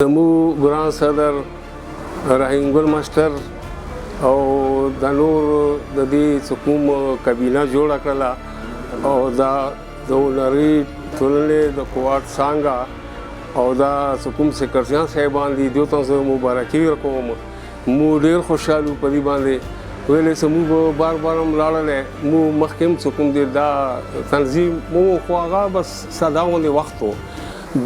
زموږ ګران صدر رحیم ګل ماسټر او د نور د دې څه کوم کابینه جوړه کړله او دا د هنري ټولنې د کوهاټ سانگه او دا څه کوم سکرټریان صاحبان دي دوی ته زه مبارکي ورکوم. موږ ډېر خوشحال وو په دې باندې ویلې چې موږ بار بار هم لاړلی موږ مخکې هم څه کوم دی دا تنظیم موږ خو هغه بس ساده غوندې وخت و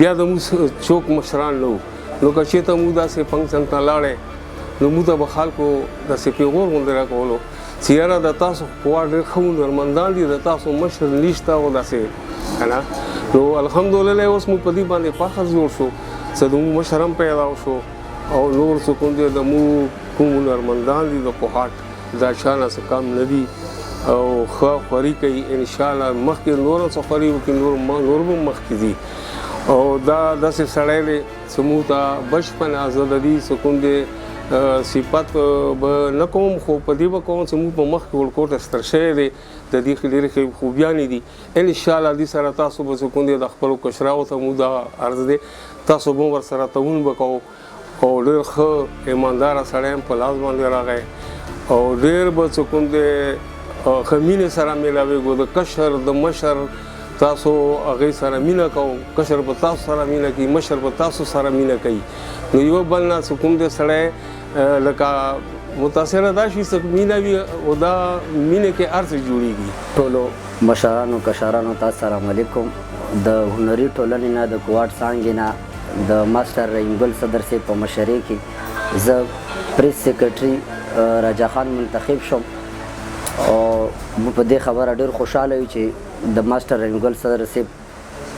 بیا د موږ څوک مشران نه وو نو که چېرته موږ داسې فنکشن ته لاړی نو موږ ته به خلکو داسې پیغور غوندې راکولو چې یاره د تاسو کوهاټ ډېر ښه هنرمندان دي د تاسو مشر نشته او داسې که نه نو الحمدلله اوس موږ په دې باندې فخر جوړ شو چې د موږ مشر هم پیدا شو او نور څه کوم دی د موږ کوم هنرمندان دي د کوهاټ دا چا نه څه کم نه دي او ښه خواري کوي انشاءالله مخکې نور څه خواري وکړي نور به مخکې ځي او دا داسې سړی دی چې موږ ته بشپن ازادي څه کوم دی صفت به نه کوم خو په دې به کوم چې موږ په مخکې ورکوټ ستر شوی دی د دې ډېرې ښې خوبیانې دي انشاءالله دې سره تاسو به څه کوم دی د خپلو کشراو ته موږ دا عرض دی تاسو به ورسره تعاون به کوو او ډېر ښه ایمانداره سړی هم په لاس باندې راغی او ډېر به څه کوم دی ښه مینې سره میلاوېږو د کشر د مشر تاسو هغې سره مینه کوو کشر به تاسو سره مینه کوي مشر به تاسو سره مینه کوي نو یو بل نه څه کوم دی سړی لکه متاثره دا شي چې مینه وي او دا مینې کې هر څه جوړېږي. ټولو مشرانو کشرانو ته السلام علیکم. د هنري ټولنې نه د کوهاټ سانګې نه د ماسټر رحیم ګل صدر صاحب په مشرۍ کې زه پریس سیکرټري راجا خان منتخب شوم او موږ په دې خبره ډېر خوشحاله یو چې د ماسټر رحیم ګل صدر صاحب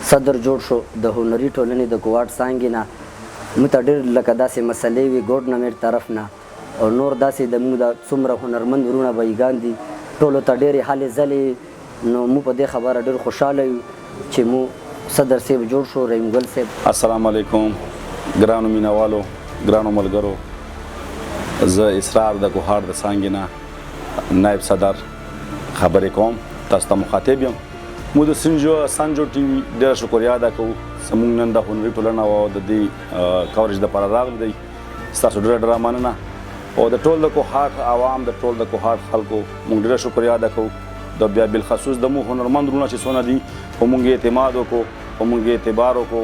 صدر جوړ شو د هنري ټولنې د کوهاټ سانګې نه موږ ته ډېر لکه داسې مسلې وي ګورنمنټ طرف نه او نور داسې د موږ د څومره هنرمند وروڼه بهیګان دي ټولو ته ډېرې هلې ځلې نو موږ په دې خبره ډېر خوشحاله یو چې موږ صدر صاحب جوړ شو رحیم ګل صاحب. السلام علیکم ګرانو مینوالو ګرانو ملګرو زه اسرار د کوهاټ د سانګې نه نائب صدر خبرې کوم تاسو ته مخاطب یم. موږ د سنجو ټي وي ډېره شکریه ادا کوو چې موږ نن د هنري ټولنه او د دې کورج دپاره راغلی دی ستاسو ډېره مننه او د ټول د کوهاټ عوام د ټول د کوهاټ خلکو موږ ډېره شکریه ادا کوو د بیا بالخصوص د مو هنرمند وروڼه چې څونه دي په موږ اعتماد وکړو په موږ اعتبار وکړو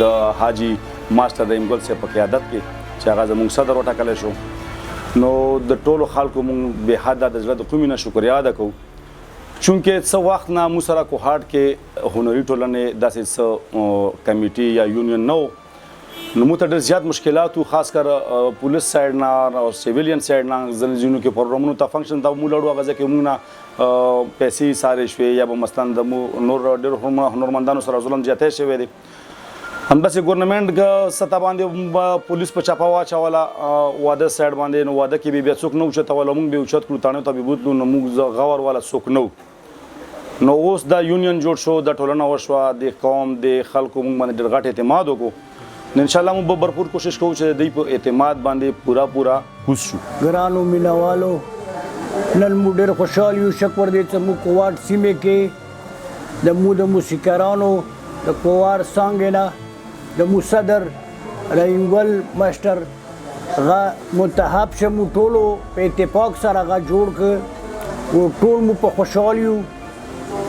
د حاجي ماسټر رحیم ګل صاحب په قیادت کې چې هغه زموږ صدر وټاکلی شو نو د ټولو خلکو موږ بې حده د زړه د کومې نه شکریه ادا کوو چونکې څه وخت نه موږ سره کوهاټ کې هنري ټولنې داسې څه کمیټي یا یونین نه و نو موږ ته ډېر زیات مشکلات وو خاص کر پولیس سایډ نه او سیویلین سایډ نه ځینو کې پروګرامونو ته فنکشن ته موږ لړو هغه ځکه موږ نه پیسې سارې شوې یا به مثلا د نور ډېر هنرمندانو سره ظلم زیاتی شوی دی همداسې ګورنمنټ سطح باندې پولیس په چاپه واچوله واده سایډ باندې نو واده کې به بیا څوک نه اوچتوله موږ به اوچت کړو تاڼیو ته به بوتلو نو موږ غور والا څوک نه نو اوس دا یونین جوړ شو د ټولنه وشوه د قوم د خلکو موږ باندې ډېر غټ اعتماد وکړو نو انشاءالله موږ به بھرپور کوشش کوو چې د دوی په اعتماد باندې پورا کوز شو. ګرانو مینوالو نن موږ ډېر خوشحال یو شکر دی چې موږ کوهاټ سیمې کې د موږ د موسیقارانو د کوهاټ سانګې نه د موږ صدر رحیم ګل ماسټر هغه منتخب شه موږ ټولو په اتفاق سره هغه جوړ کړ او ټول موږ په خوشحال یو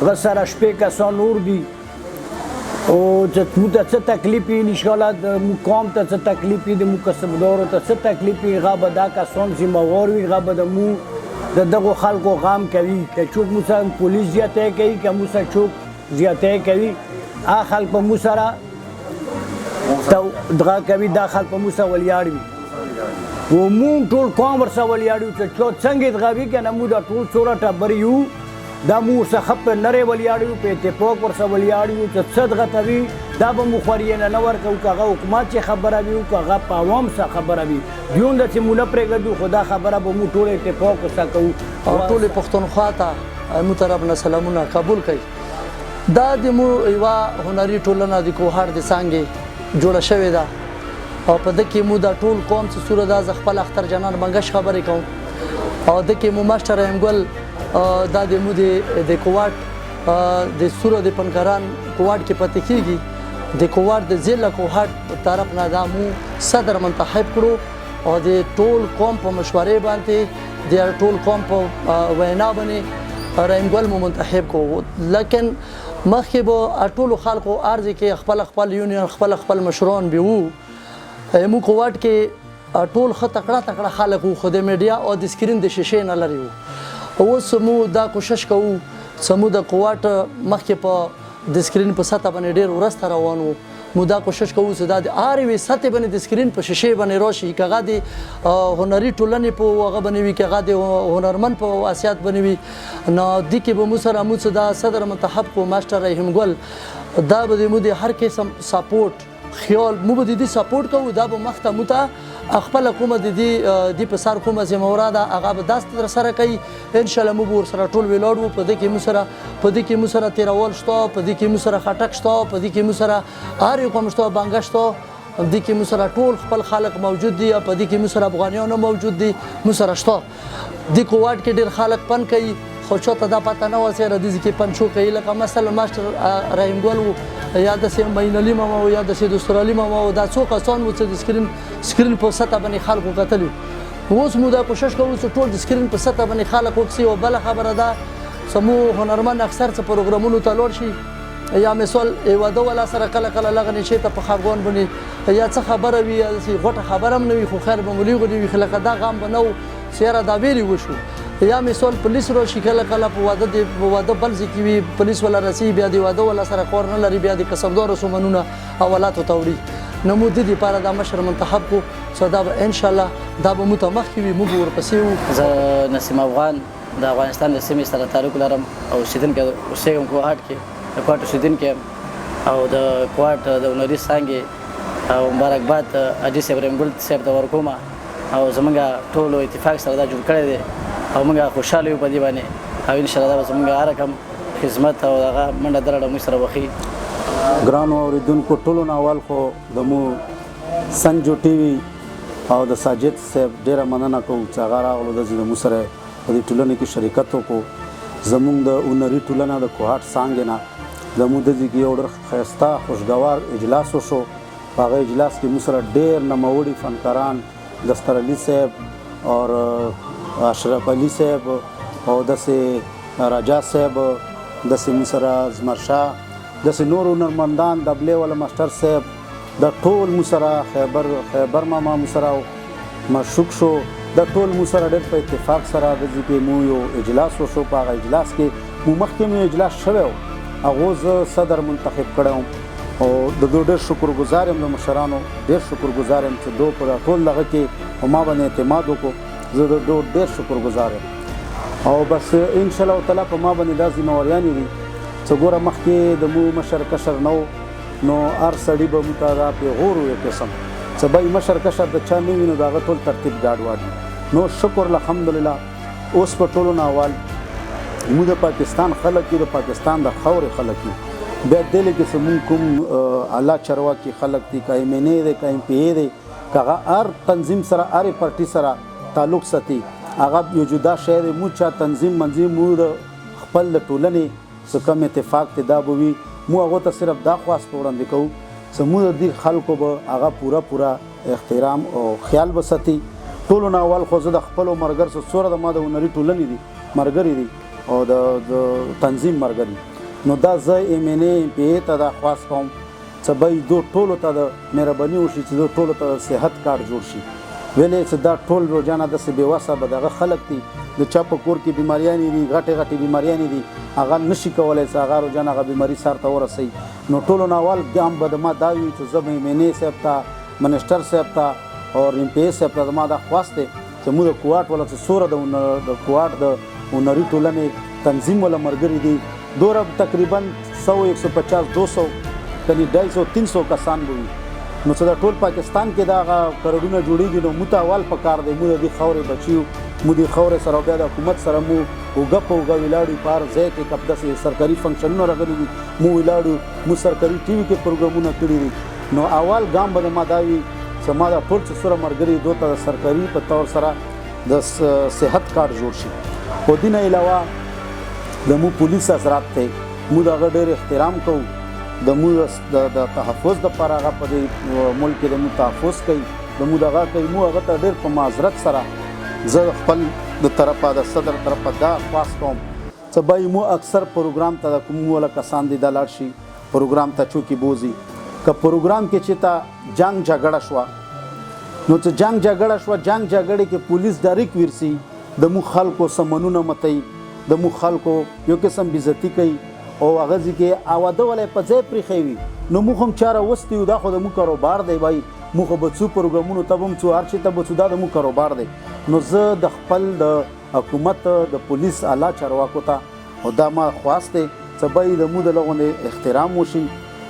هغه سره شپې کسان نور دي او موږ ته څه تکلیف وي انشاءالله د موږ قوم ته څه تکلیف وي د موږ کسبدارو ته څه تکلیف وي هغه به دا کسان ذمهوار وي هغه به د موږ د دغو خلکو غم کوي که څوک موږ سره پولیس زیاتی کوي که موږ سره څوک زیاتی کوي هغه خلک په موږ سره دغه کوي دا خلک په موږ سره ولیاړ وي و موږ ټول قوم ورسره ولیاړ یو چې څنګه دغه وي که نه موږ دا ټول څومره ټبر یو دا موږ ورسره ښه په نرې ولیاړ یو په اتفاق ورسره ولیاړ یو چې څه دغه ته وي دا به موږ خواري نه ورکوو که هغه حکومت چې خبره وي او که هغه په عوام سره خبره وي دیونده چې موږ نه پرېږدو خو دا خبره به موږ ټول اتفاق ورسره کوو او ټولې پښتونخوا ته موږ طرف نه سلامونه قبول کوي. دا د موږ یوه هنري ټولنه د کوهاټ د سانګې جوړه شوې ده او په ده کې موږ دا ټول قوم چې سوره دا زه خپل اختر جانان منګش خبرې کوم او ده کې مو ماسټر رحیم ګل دا د موږ د کوهاټ د سوره د فنکاران کوهاټ کې پاتې کېږي د کوهاټ د ضلع کوهاټ په طرف نه دا مو صدر منتخب کړو او د ټول قوم په مشورې باندې د ټول قوم په وینا باندې رحیم ګل مو منتخب کړو. لیکن مخکې به ټولو خلکو عرض کې خپل یونین خپل مشران به وو. مو کوهاټ کې ټول ښه تکړه خلک وو خو د میډیا او د سکرین د شیشې نه لرې وو. اوس مو دا کوشش کوو چې مو د کوهاټ مخکې په د سکرین په سطح باندې ډېر ورسته روان وو. مو دا کوشش کوو چې دا د هر یوې سطحې باندې د سکرین په شیشې باندې راشي، که هغه د هنري ټولنې په هغه باندې وي، که هغه د هنرمند په واسطات باندې وي. نو دې کې به مو سره مو چې دا صدر منتخب کو ماسټر رحیم ګل دا به مو د هر قسم سپورټ خیال مو به د دې سپورټ کوو. دا به مخته مو ته خپل کومه د دې په سر کومه ذمہواره ده هغه به داست در سره کوي. ان شاء الله مو به ورسره ټول ولاړو. په دې کې مو سره تیرول شته، په دې کې مو سره خټک شته، په دې کې مو سره هر یو کوم شته بانګه شته، په دې کې مو سره ټول خپل خلک موجود دي، په دې کې مو سره افغانیان موجود دي، مو سره شته. د کوهاټ کې ډېر خلک پن کوي خو چاته دا پته نه وه چې ردیځ کې پن شو کوي. لکه مثلا ماسټر رحیم ګل و، یا داسې معین علي ماما و، یا داسې دستور علي ماما و. دا څو کسان وو چې د سکرین په سطح باندې خلکو کتلي. اوس مو دا کوشش کوو چې ټول د سکرین په سطح باندې خلک وکسي. او بله خبره ده چې مو هنرمند اکثر څه پروګرامونو ته لوړ شي، یا مثال واده والا سره کله لغه نشي ته په خفګان باندې یا څه خبره وي، یا غوټه خبره هم نه وي، خو خیر به ملي غوډي وي. لکه دا غم به نه و چې یاره دا ویلې وشو. یا مثال پولیس راشي کله په واده بل ځای کې وي، پولیس والا رسي، بیا د واده والا سره کار نه لري، بیا د کسبدارو سامانونه حوالاتو ته وړي. نو مو د دې لپاره دا مشر منتخب کړو چې دا به انشاءالله دا به مو ته مخکې وي، موږ به ورپسې وو. زه نسیم افغان د افغانستان د سیمې سره تعلق لرم او اوسېږم کوهاټ کې، د کوهاټ اوسېدونکی یم او د کوهاټ د هنري څانګې او مبارکباد حاجي صاحب رحیم ګل صاحب ته ورکوم او زموږ ټولو اتفاق سره دا جوړ کړی دی او موږ خوشحاله یو په دې باندې او انشاءالله دا به زموږ هر رقم خدمت او هغه منډه درډه موږ سره وښي. ګرانو اورېدونکو ټولو نه اول خو د مو سنجو ټي وي او د ساجد صاحب ډېره مننه کوو چې هغه راغلو داسې د موږ سره په دې ټولنې کې شرکت وکړو. زموږ د هنري ټولنه د کوهاټ څانګې نه زموږ د دې کې یو ډېر ښایسته خوشګوار اجلاس وشو. په هغه اجلاس کې موږ سره ډېر نوموړي فنکاران دستر علي صاحب اور اشرف علي صاحب او داسې راجا صاحب، داسې موږ سره زمرشاه، داسې نور هنرمندان، دبلې والا ماسټر صاحب، دا ټول موږ سره خیبر ماما موږ سره مشوق شو. دا ټول موږ سره ډېر په اتفاق سره د دې کې مو یو اجلاس وشو. په هغه اجلاس کې مو مخکې مو اجلاس شوی و، هغه زه صدر منتخب کړی وم او د دوی ډېر شکرګزار یم، د مشرانو ډېر شکرګزار یم چې دوی په ټول دغه کې په ما باندې اعتماد وکړو. زه د دوی ډېر شکرګزار یم او بس انشاءالله تعالی په ما باندې دا ذمهواریانې دي چې ګوره مخکې د مو مشر کشر نه و، نو هر سړي به موږ ته دا پیغور و یو قسم چې بای مشر کشر د چا نه وي نو د هغه ټول ترتیب ګډوډ وي. نو شکر الحمدلله اوس په ټولو نه اول موږ د پاکستان خلک یو، د پاکستان د خاورې خلک یو. بیا دلې کې چې مونږ کوم اعلی چارواکي خلک دي، که ایم این ای دی، که ایم پی ای دی، که هغه هر تنظیم سره هرې پارټي سره تعلق ساتي، هغه یو جدا شی دی. موږ چا تنظیم موږ خپل د ټولنې څه کم اتفاق دی دا به وي، موږ هغو ته صرف دا خواست په وړاندې کوو چې موږ د دې خلکو به هغه پوره احترام او خیال به ساتي. ټولو نه اول خو زه د خپلو ملګرو سره څومره د ما د هنري ټولنې دي ملګري دي او د تنظیم ملګري، نو دا زه ایم این ای ایم پی ای ته دا خواست کوم چې بای دو ټولو ته د مهرباني وشي چې دو ټولو ته صحت کارت جوړ شي. ویلې چې دا ټول روزانه داسې بېوسه به دغه خلک دي، د چا په کور کې بیماریانې دي، غټې بیماریانې دي، هغه نشي کولی چې هغه روزانه هغه بیماري سر ته ورسوي. نو ټولو نه اول ګام به د ما دا وي چې زه به ایم این ای صاحب ته، منسټر صاحب ته او ایم پی ای صاحب ته زما دا خواست دی چې موږ د کوهاټ والا چې څومره د کوهاټ د هنري ټولنې تنظیم والا ملګري دي، دوره تقریبا 100 150 200 کني 250 300 کسان به وي. نو چې دا ټول پاکستان کې دا هغه کروڑونه جوړېږي، نو موږ ته اول پکار دی موږ د دې خاورې بچي یو، موږ د خاورې سره بیا د حکومت سره مو اوږه په اوږه ولاړو. په هر ځای کې کب داسې سرکاري فنکشنونه راغلي دي، مو ولاړو، مو سرکاري ټي وي کې پروګرامونه کړي دي. نو اول ګام به ما دا وي چې ما دا ټول چې څومره ملګري دو ته د سرکاري په طور سره د صحت کارت جوړ شي. او دې نه علاوه د مو پولیس حضرات ته موږ د هغه ډېر احترام کوو، د موږ د تحفظ دپاره هغه په دې ملک کې د موږ تحفظ کوي، د موږ دغه کوي. موږ هغه ته ډېر په معذرت سره زه خپل د طرفه د صدر طرفه دا خواست کوم څه به موږ اکثر پروګرام ته د کوم والا کسان دي دا لاړ شي پروګرام ته چوکې بوځي. که پروګرام کې چې ته جنګ جګړه شوه نو څه جنګ جګړه شوه، جنګ جګړې کې پولیس ډایرک ورسي، د موږ خلکو سمنونه متوي، د موږ خلکو یو قسم بېزتي کوي او هغه ځای کې اواده ولی په ځای پرېښی وي. نو موږ هم چاره وستي یو، دا خو د موږ کاروبار دی بای، موږ خو به څو پروګرامونو ته به هم څو هر شي ته به څو، دا د موږ کاروبار دی. نو زه د خپل د حکومت د پولیس اعلی چارواکو ته او دا ما خواست دی څه به د موږ د لغونې احترام وشي،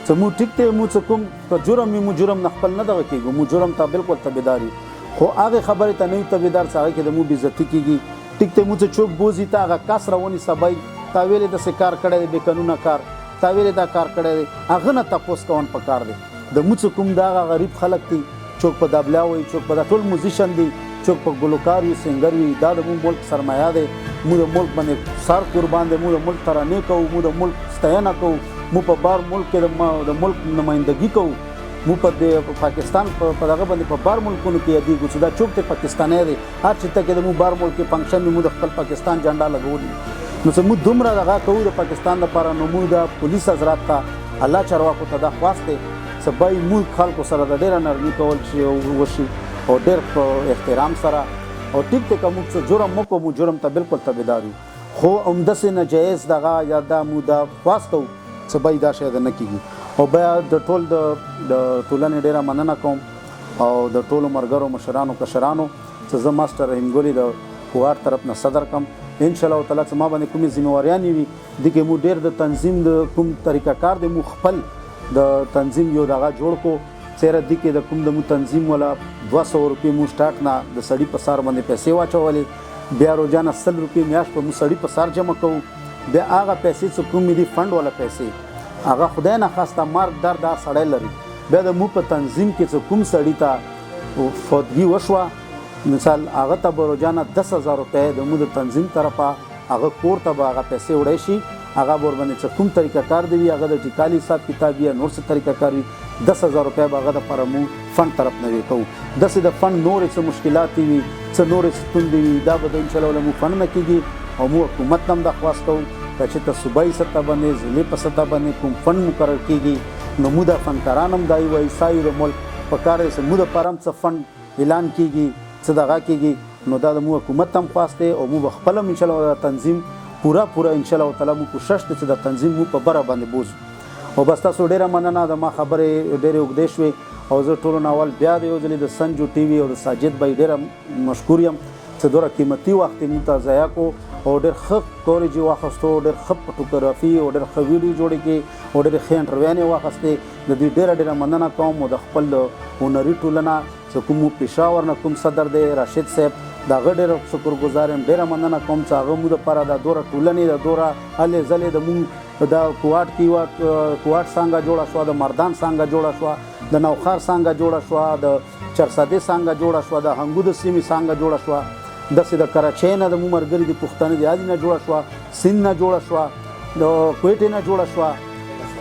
څه موږ ټیک دی موږ څه کوم که جرم وي موږ جرم نه خپل نه دغه کېږو، موږ جرم ته بالکل تابعدار یو، خو هغې خبرې ته نه یو تابعدار څه هغې کې د موږ بېزتي کېږي. ټیک دی موږ څه چوک بوځي ته هغه کس راونیسه بای تا ویلې داسې کار کړی دی بې قانونه کار، تا ویلې دا کار کړی دی، هغه نه تپوس کول پکار دی. د موږ څه کوم د هغه غریب خلک دي، څوک په دبلا وایي، څوک په دا ټول موزیشن دي، څوک په ګلوکار وي سنګر وي، دا د موږ ملک سرمایه دی. موږ د ملک باندې سر قربان دی، موږ د ملک ترانې کوو، موږ د ملک ستاینه کوو، موږ په بار ملک کې د ملک نمایندګي کوو، موږ په پاکستان په دغه باندې په بار ملکونو کې یادېږو چې دا چوک دی پاکستانی دی، هر چې ته کې د موږ بار ملک کې فنکشن وي موږ د خپل پاکستان جنډا لګولي. نو چې موږ دومره دغه کوو د پاکستان لپاره، نو موږ د پولیس حضرات ته الله چارواکو ته دا خواست دی چې باید موږ خلکو سره د ډېره نرمي کول شي وشي او ډېر په احترام سره. او ټیک دی که موږ څه جرم وکړو موږ جرم ته بالکل تابعدار یو، خو همداسې ناجایز دغه یا دا موږ دا خواست کوو چې باید دا شی نه کېږي. او بیا د ټول د ټولنې ډېره مننه کوم او د ټولو ملګرو مشرانو کشرانو چې زه ماسټر رحیم ګلي د کوهاټ طرف نه صدر کم. انشاءالله تعالی چې ما باندې کومې ذمهواریانې وي دې کې موږ ډېر د تنظیم د کوم طریقه کار دی موږ خپل د تنظیم یو دغه جوړ کو. سیره دې کې د کوم د مو تنظیم والا 200 روپۍ مو سټارټ نه د سړي په سر باندې پیسې واچولې، بیا روزانه 100 روپۍ میاشت په مو سړي په سر جمع کوو، بیا هغه پیسې چې کومې دي فنډ والا پیسې هغه خدای نه خواسته مرګ درد دا سړی لري، بیا د مو په تنظیم کې چې کوم سړي ته فوتګي وشوه مثال هغه ته به روزانه 10,000 روپۍ د مو د تنظیم طرفه هغه کور ته به هغه پیسې وړی شي، هغه به ورباندې چې کوم طریقه کار دی وي هغه د ټیکالي حساب کتاب یا نور څه طریقه کار وي 10,000 روپۍ به هغه دپاره مو فنډ طرف نه کوو. داسې د فنډ نورې څه مشکلات وي څه نورې ستونزې وي دا به د انشاءالله مو فنډ نه کېږي او مو حکومت نه هم دا خواست کوو که چېرته صوبایي سطح باندې ضلعې په سطح باندې کوم فنډ مقرر کېږي نو مو د فنکاران هم دا وایي سایو د ملک په کار دی چې مو دپاره هم څه فنډ اعلان کېږي څه دغه کېږي نو دا د مو حکومت هم خواست دی او مو به خپل هم انشاءالله د تنظیم پوره انشاءالله تعالی مو کوشش دی چې د تنظیم مو په بره باندې بوځو. او بس تاسو ډېره مننه د ما خبرې ډېرې اوږدې شوې او زه ټولو نه اول بیا د یو ځلې د سنجو ټي وي او د ساجد بای ډېره مشکور یم چې دومره قیمتي وخت یې موږ ته ضایع کړو او ډېر ښه کوریج یې واخیستو، ډېر ښه فوټوګرافي او ډېر ښه ویډیو جوړې کړې او ډېرې ښې انټرویانې یې واخیستې. د دوی ډېره مننه کوم او د خپل هنري ټولنه چې کوم پېښور نه کوم صدر دی راشد صاحب د هغه ډېر شکرګزار یم، ډېره مننه کوم چې هغه مو دپاره دا دومره ټولنې د دومره هلې ځلې د مونږ د کوهاټ کې یوه کوهاټ سانګه جوړه شوه، د مردان سانګه جوړه شوه، د نوخار سانګه جوړه شوه، د چرسدې سانګه جوړه شوه، د هنګو د سیمې سانګه جوړه شوه، داسې د کراچۍ نه د مو ملګري دي پښتانه دي هلې نه جوړه شوه، سیند نه جوړه شوه، د کویټې نه جوړه شوه،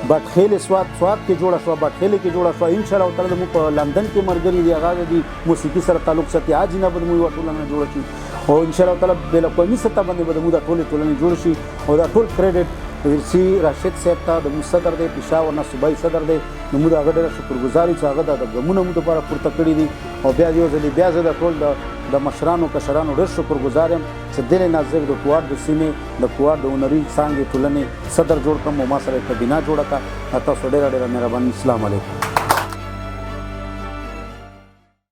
بټخیل سوات کې جوړه شوه، بټخیل کې جوړه شوه. انشاءالله تعالی مو په لندن کې ملګري دي هغه د موسیقي سره تعلق ساتي حاجي نه به مو یوه ټولنه جوړه شي او انشاءالله تعالی بین الاقوامي سطح باندې به مو دا ټولې ټولنې جوړ شي او دا ټول کریډټ ورسي راشد صاحب ته د مو صدر دی پېښور نه صوبایي صدر دی نو موږ د هغه ډېره شکرګزار یو چې هغه دا د ګامونه مو دپاره پورته کړي دي او بیا یو ځلې بیا زه د ټول د مشرانو کشرانو ډېر شکرګزار یم چې دلې ناظر د کوهاټ د سیمې د کوهاټ د هنري څانګې ټولنې صدر جوړ کړم او ما سره یې کابینه جوړه کړه. تاسو ډېره مهرباني. السلام علیکم.